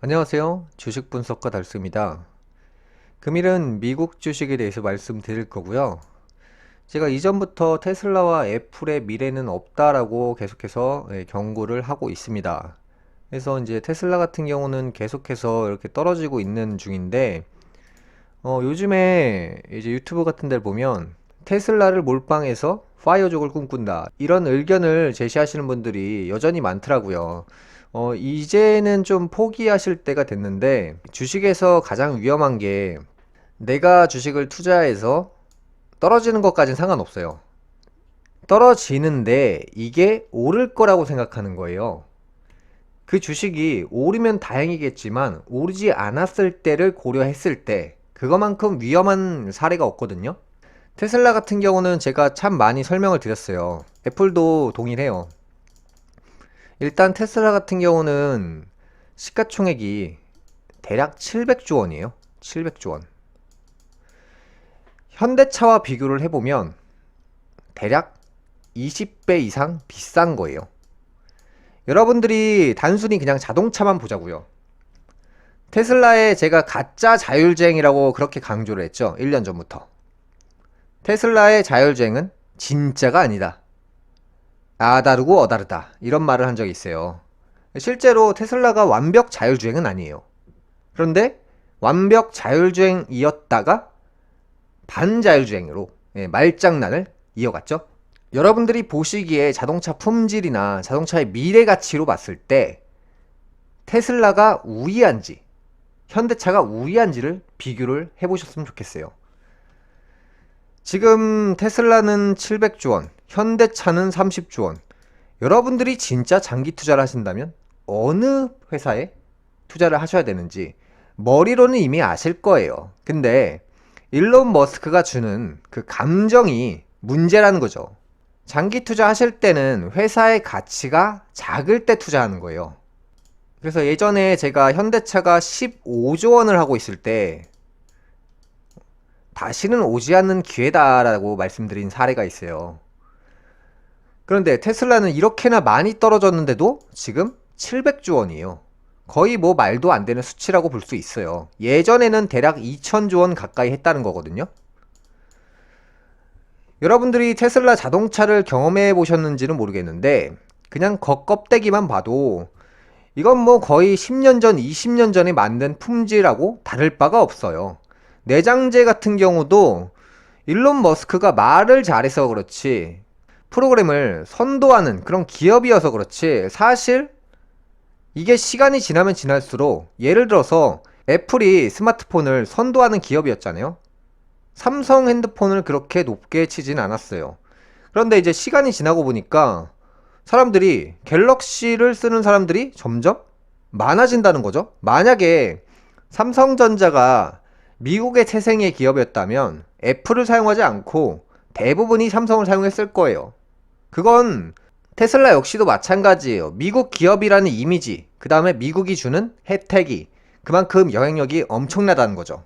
안녕하세요. 주식 분석가 달수입니다. 금일은 미국 주식에 대해서 말씀드릴 거고요. 제가 이전부터 테슬라와 애플의 미래는 없다라고 계속해서 경고를 하고 있습니다. 그래서 이제 테슬라 같은 경우는 계속해서 이렇게 떨어지고 있는 중인데, 요즘에 이제 유튜브 같은 데를 보면 테슬라를 몰빵해서 파이어족을 꿈꾼다, 이런 의견을 제시하시는 분들이 여전히 많더라고요. 이제는 좀 포기하실 때가 됐는데, 주식에서 가장 위험한 게 내가 주식을 투자해서 떨어지는 것까진 상관없어요. 떨어지는데 이게 오를 거라고 생각하는 거예요. 그 주식이 오르면 다행이겠지만 오르지 않았을 때를 고려했을 때 그거만큼 위험한 사례가 없거든요. 테슬라 같은 경우는 제가 참 많이 설명을 드렸어요. 애플도 동일해요. 일단 테슬라 같은 경우는 시가총액이 대략 700조 원이에요. 700조 원. 현대차와 비교를 해보면 대략 20배 이상 비싼 거예요. 여러분들이 단순히 그냥 자동차만 보자고요. 테슬라에 제가 가짜 자율주행이라고 그렇게 강조를 했죠. 1년 전부터. 테슬라의 자율주행은 진짜가 아니다. 아다르고 어다르다. 이런 말을 한 적이 있어요. 실제로 테슬라가 완벽 자율주행은 아니에요. 그런데 완벽 자율주행이었다가 반자율주행으로 말장난을 이어갔죠. 여러분들이 보시기에 자동차 품질이나 자동차의 미래 가치로 봤을 때 테슬라가 우위한지 현대차가 우위한지를 비교를 해보셨으면 좋겠어요. 지금 테슬라는 700조 원, 현대차는 30조 원. 여러분들이 진짜 장기 투자를 하신다면 어느 회사에 투자를 하셔야 되는지 머리로는 이미 아실 거예요. 근데 일론 머스크가 주는 그 감정이 문제라는 거죠. 장기 투자하실 때는 회사의 가치가 작을 때 투자하는 거예요. 그래서 예전에 제가 현대차가 15조 원을 하고 있을 때 다시는 오지 않는 기회다라고 말씀드린 사례가 있어요. 그런데 테슬라는 이렇게나 많이 떨어졌는데도 지금 700조 원이에요. 거의 뭐 말도 안 되는 수치라고 볼 수 있어요. 예전에는 대략 2000조 원 가까이 했다는 거거든요. 여러분들이 테슬라 자동차를 경험해 보셨는지는 모르겠는데 그냥 겉껍데기만 봐도 이건 뭐 거의 10년 전, 20년 전에 만든 품질하고 다를 바가 없어요. 내장재 같은 경우도 일론 머스크가 말을 잘해서 그렇지 프로그램을 선도하는 그런 기업이어서 그렇지 사실 이게 시간이 지나면 지날수록 예를 들어서 애플이 스마트폰을 선도하는 기업이었잖아요. 삼성 핸드폰을 그렇게 높게 치진 않았어요. 그런데 이제 시간이 지나고 보니까 사람들이 갤럭시를 쓰는 사람들이 점점 많아진다는 거죠. 만약에 삼성전자가 미국의 태생의 기업이었다면 애플을 사용하지 않고 대부분이 삼성을 사용했을 거예요. 그건 테슬라 역시도 마찬가지예요. 미국 기업이라는 이미지, 그 다음에 미국이 주는 혜택이 그만큼 영향력이 엄청나다는 거죠.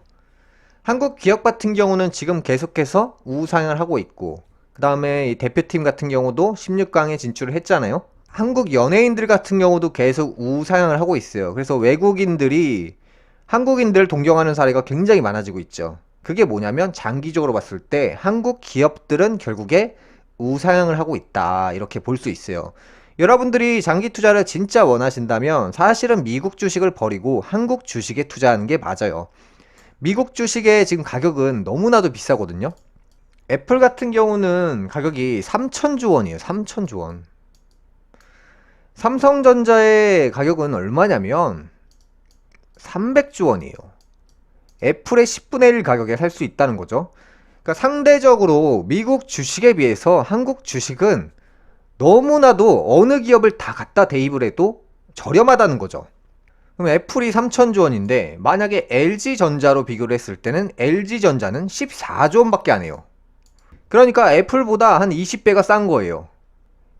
한국 기업 같은 경우는 지금 계속해서 우상향을 하고 있고, 그 다음에 대표팀 같은 경우도 16강에 진출을 했잖아요. 한국 연예인들 같은 경우도 계속 우상향을 하고 있어요. 그래서 외국인들이 한국인들 동경하는 사례가 굉장히 많아지고 있죠. 그게 뭐냐면 장기적으로 봤을 때 한국 기업들은 결국에 우상향을 하고 있다, 이렇게 볼 수 있어요. 여러분들이 장기 투자를 진짜 원하신다면 사실은 미국 주식을 버리고 한국 주식에 투자하는 게 맞아요. 미국 주식의 지금 가격은 너무나도 비싸거든요. 애플 같은 경우는 가격이 3천조 원이에요. 3천조 원. 삼성전자의 가격은 얼마냐면 300조 원이에요. 애플의 10분의 1 가격에 살 수 있다는 거죠. 그러니까 상대적으로 미국 주식에 비해서 한국 주식은 너무나도 어느 기업을 다 갖다 대입을 해도 저렴하다는 거죠. 그럼 애플이 3천조 원인데 만약에 LG전자로 비교를 했을 때는 LG전자는 14조 원밖에 안 해요. 그러니까 애플보다 한 20배가 싼 거예요.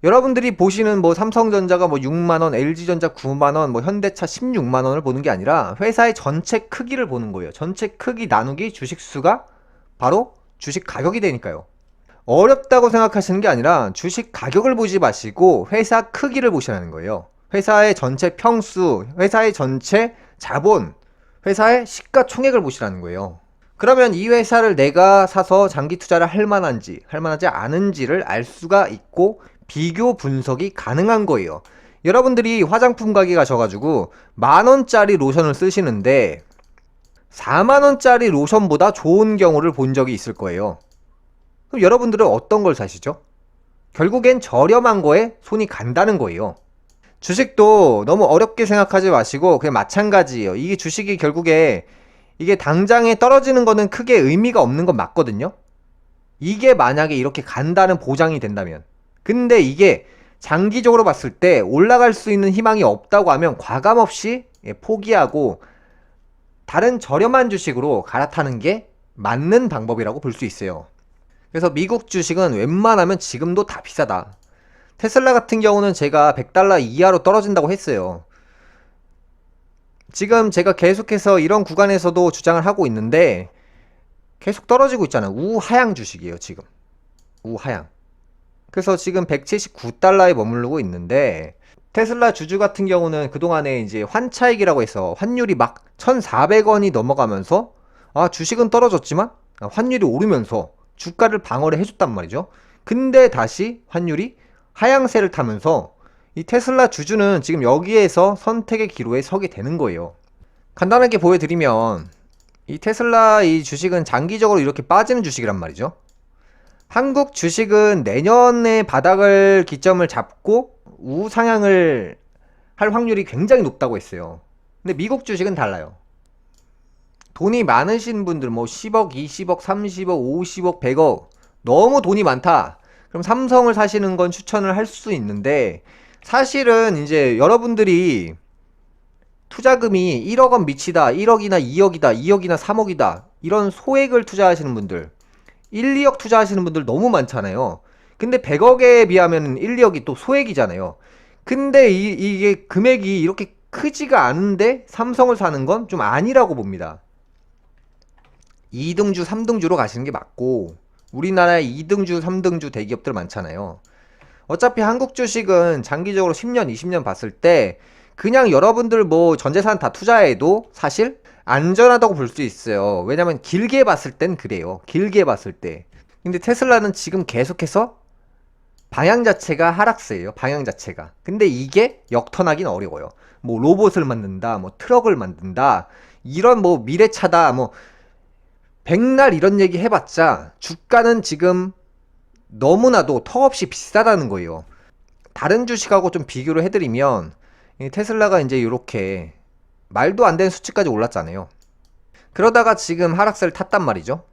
여러분들이 보시는 뭐 삼성전자가 뭐 6만원, LG전자 9만원, 뭐 현대차 16만원을 보는 게 아니라 회사의 전체 크기를 보는 거예요. 전체 크기 나누기 주식 수가 바로 주식 가격이 되니까요. 어렵다고 생각하시는 게 아니라 주식 가격을 보지 마시고 회사 크기를 보시라는 거예요. 회사의 전체 평수, 회사의 전체 자본, 회사의 시가총액을 보시라는 거예요. 그러면 이 회사를 내가 사서 장기 투자를 할 만한지, 할 만하지 않은지를 알 수가 있고 비교 분석이 가능한 거예요. 여러분들이 화장품 가게 가셔가지고 10,000원짜리 로션을 쓰시는데 40,000원짜리 로션보다 좋은 경우를 본 적이 있을 거예요. 그럼 여러분들은 어떤 걸 사시죠? 결국엔 저렴한 거에 손이 간다는 거예요. 주식도 너무 어렵게 생각하지 마시고 그냥 마찬가지예요. 이게 주식이 결국에 이게 당장에 떨어지는 거는 크게 의미가 없는 건 맞거든요. 이게 만약에 이렇게 간다는 보장이 된다면, 근데 이게 장기적으로 봤을 때 올라갈 수 있는 희망이 없다고 하면 과감없이 포기하고 다른 저렴한 주식으로 갈아타는 게 맞는 방법이라고 볼 수 있어요. 그래서 미국 주식은 웬만하면 지금도 다 비싸다. 테슬라 같은 경우는 제가 $100 이하로 떨어진다고 했어요. 지금 제가 계속해서 이런 구간에서도 주장을 하고 있는데 계속 떨어지고 있잖아요. 우하향 주식이에요, 지금. 우하향. 그래서 지금 $179에 머무르고 있는데 테슬라 주주 같은 경우는 그동안에 이제 환차익이라고 해서 환율이 막 1,400원이 넘어가면서 주식은 떨어졌지만 환율이 오르면서 주가를 방어를 해줬단 말이죠. 근데 다시 환율이 하향세를 타면서 이 테슬라 주주는 지금 여기에서 선택의 기로에 서게 되는 거예요. 간단하게 보여드리면 이 테슬라 이 주식은 장기적으로 이렇게 빠지는 주식이란 말이죠. 한국 주식은 내년에 바닥을 기점을 잡고 우상향을 할 확률이 굉장히 높다고 했어요. 근데 미국 주식은 달라요. 돈이 많으신 분들 뭐 10억, 20억, 30억, 50억, 100억 너무 돈이 많다. 그럼 삼성을 사시는 건 추천을 할 수 있는데 사실은 이제 여러분들이 투자금이 1억 원 미치다, 1억이나 2억이다, 2억이나 3억이다 이런 소액을 투자하시는 분들 1, 2억 투자하시는 분들 너무 많잖아요. 근데 100억에 비하면 1, 2억이 또 소액이잖아요. 근데 이게 금액이 이렇게 크지가 않은데 삼성을 사는 건 좀 아니라고 봅니다. 2등주, 3등주로 가시는 게 맞고 우리나라에 2등주, 3등주 대기업들 많잖아요. 어차피 한국 주식은 장기적으로 10년, 20년 봤을 때 그냥 여러분들 뭐 전재산 다 투자해도 사실 안전하다고 볼 수 있어요. 왜냐면 길게 봤을 땐 그래요. 길게 봤을 때. 근데 테슬라는 지금 계속해서 방향 자체가 하락세예요. 방향 자체가. 근데 이게 역턴하긴 어려워요. 뭐 로봇을 만든다, 뭐 트럭을 만든다, 이런 뭐 미래차다, 뭐 백날 이런 얘기 해봤자 주가는 지금 너무나도 턱없이 비싸다는 거예요. 다른 주식하고 좀 비교를 해드리면 테슬라가 이제 이렇게 말도 안 되는 수치까지 올랐잖아요. 그러다가 지금 하락세를 탔단 말이죠.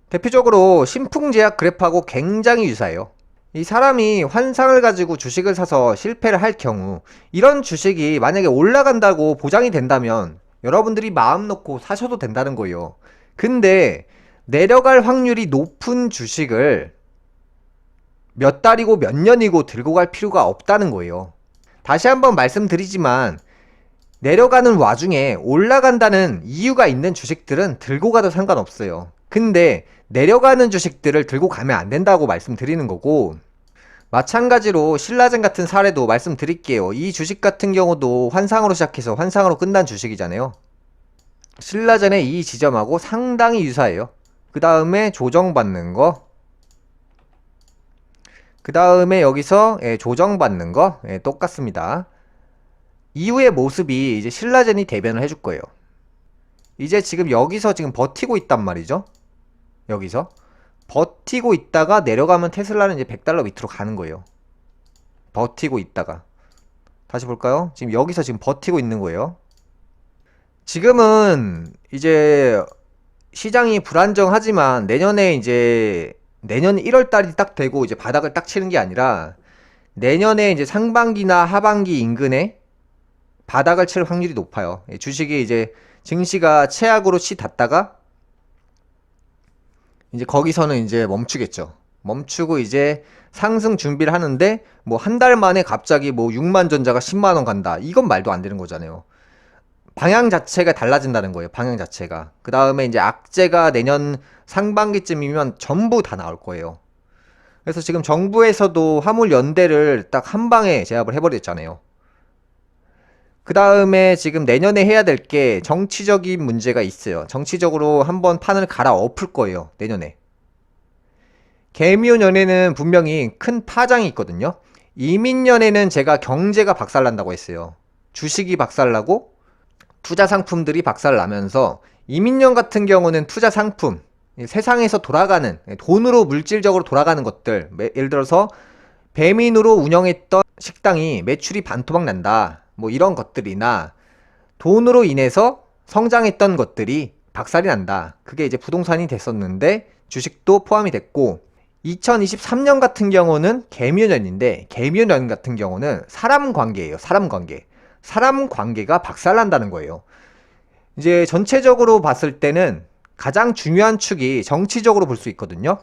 대표적으로 신풍제약 그래프하고 굉장히 유사해요. 이 사람이 환상을 가지고 주식을 사서 실패를 할 경우 이런 주식이 만약에 올라간다고 보장이 된다면 여러분들이 마음 놓고 사셔도 된다는 거예요. 근데 내려갈 확률이 높은 주식을 몇 달이고 몇 년이고 들고 갈 필요가 없다는 거예요. 다시 한번 말씀드리지만 내려가는 와중에 올라간다는 이유가 있는 주식들은 들고 가도 상관없어요. 근데 내려가는 주식들을 들고 가면 안 된다고 말씀드리는 거고, 마찬가지로 신라젠 같은 사례도 말씀드릴게요. 이 주식 같은 경우도 환상으로 시작해서 환상으로 끝난 주식이잖아요. 신라젠의 이 지점하고 상당히 유사해요. 그 다음에 조정받는 거, 그 다음에 여기서 조정받는 거 똑같습니다. 이후의 모습이 이제 신라젠이 대변을 해줄 거예요. 이제 지금 여기서 지금 버티고 있단 말이죠. 여기서 버티고 있다가 내려가면 테슬라는 이제 $100 밑으로 가는 거예요. 버티고 있다가 다시 볼까요? 지금 여기서 지금 버티고 있는 거예요. 지금은 이제 시장이 불안정하지만 내년에 이제 내년 1월달이 딱 되고 이제 바닥을 딱 치는 게 아니라 내년에 이제 상반기나 하반기 인근에 바닥을 칠 확률이 높아요. 주식이 이제 증시가 최악으로 치닫다가 이제 거기서는 이제 멈추겠죠. 멈추고 이제 상승 준비를 하는데 뭐 한 달 만에 갑자기 뭐 6만 전자가 10만 원 간다. 이건 말도 안 되는 거잖아요. 방향 자체가 달라진다는 거예요. 방향 자체가. 그 다음에 이제 악재가 내년 상반기쯤이면 전부 다 나올 거예요. 그래서 지금 정부에서도 화물 연대를 딱 한 방에 제압을 해버렸잖아요. 그 다음에 지금 내년에 해야 될 게 정치적인 문제가 있어요. 정치적으로 한번 판을 갈아엎을 거예요. 내년에. 개미연에는 분명히 큰 파장이 있거든요. 이민년에는 제가 경제가 박살난다고 했어요. 주식이 박살나고 투자 상품들이 박살나면서 이민년 같은 경우는 투자 상품, 세상에서 돌아가는, 돈으로 물질적으로 돌아가는 것들, 예를 들어서 배민으로 운영했던 식당이 매출이 반토막 난다. 뭐 이런 것들이나 돈으로 인해서 성장했던 것들이 박살이 난다. 그게 이제 부동산이 됐었는데 주식도 포함이 됐고 2023년 같은 경우는 개묘년인데 개묘년 같은 경우는 사람 관계예요. 사람 관계. 사람 관계가 박살난다는 거예요. 이제 전체적으로 봤을 때는 가장 중요한 축이 정치적으로 볼 수 있거든요.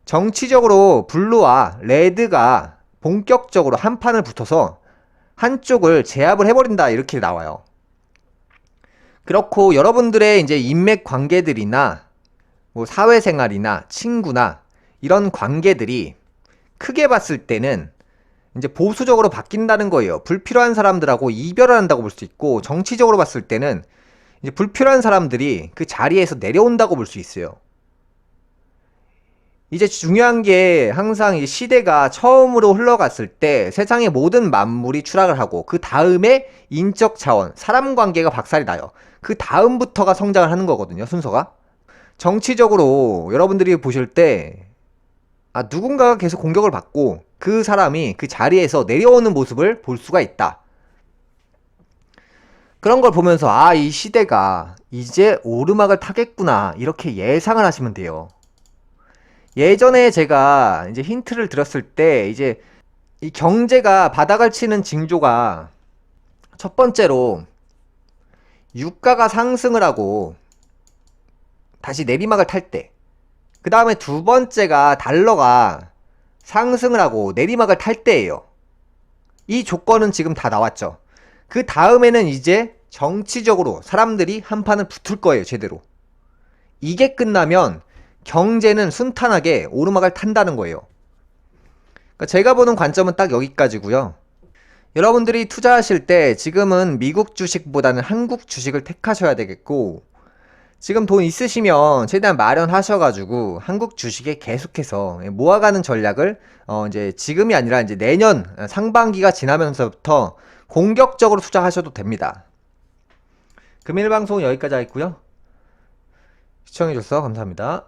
정치적으로 블루와 레드가 본격적으로 한 판을 붙어서 한쪽을 제압을 해버린다 이렇게 나와요. 그렇고 여러분들의 이제 인맥 관계들이나 뭐 사회생활이나 친구나 이런 관계들이 크게 봤을 때는 이제 보수적으로 바뀐다는 거예요. 불필요한 사람들하고 이별을 한다고 볼 수 있고 정치적으로 봤을 때는 이제 불필요한 사람들이 그 자리에서 내려온다고 볼 수 있어요. 이제 중요한 게 항상 이 시대가 처음으로 흘러갔을 때 세상의 모든 만물이 추락을 하고 그 다음에 인적 자원, 사람 관계가 박살이 나요. 그 다음부터가 성장을 하는 거거든요, 순서가. 정치적으로 여러분들이 보실 때 누군가가 계속 공격을 받고 그 사람이 그 자리에서 내려오는 모습을 볼 수가 있다. 그런 걸 보면서 이 시대가 이제 오르막을 타겠구나 이렇게 예상을 하시면 돼요. 예전에 제가 이제 힌트를 드렸을 때 이제 이 경제가 바닥을 치는 징조가 첫 번째로 유가가 상승을 하고 다시 내리막을 탈 때, 그 다음에 두 번째가 달러가 상승을 하고 내리막을 탈 때예요. 이 조건은 지금 다 나왔죠. 그 다음에는 이제 정치적으로 사람들이 한 판을 붙을 거예요, 제대로. 이게 끝나면 경제는 순탄하게 오르막을 탄다는 거예요. 그러니까 제가 보는 관점은 딱 여기까지고요. 여러분들이 투자하실 때 지금은 미국 주식보다는 한국 주식을 택하셔야 되겠고, 지금 돈 있으시면 최대한 마련하셔가지고 한국 주식에 계속해서 모아가는 전략을 이제 지금이 아니라 이제 내년 상반기가 지나면서부터 공격적으로 투자하셔도 됩니다. 금일 방송은 여기까지 하겠고요. 시청해주셔서 감사합니다.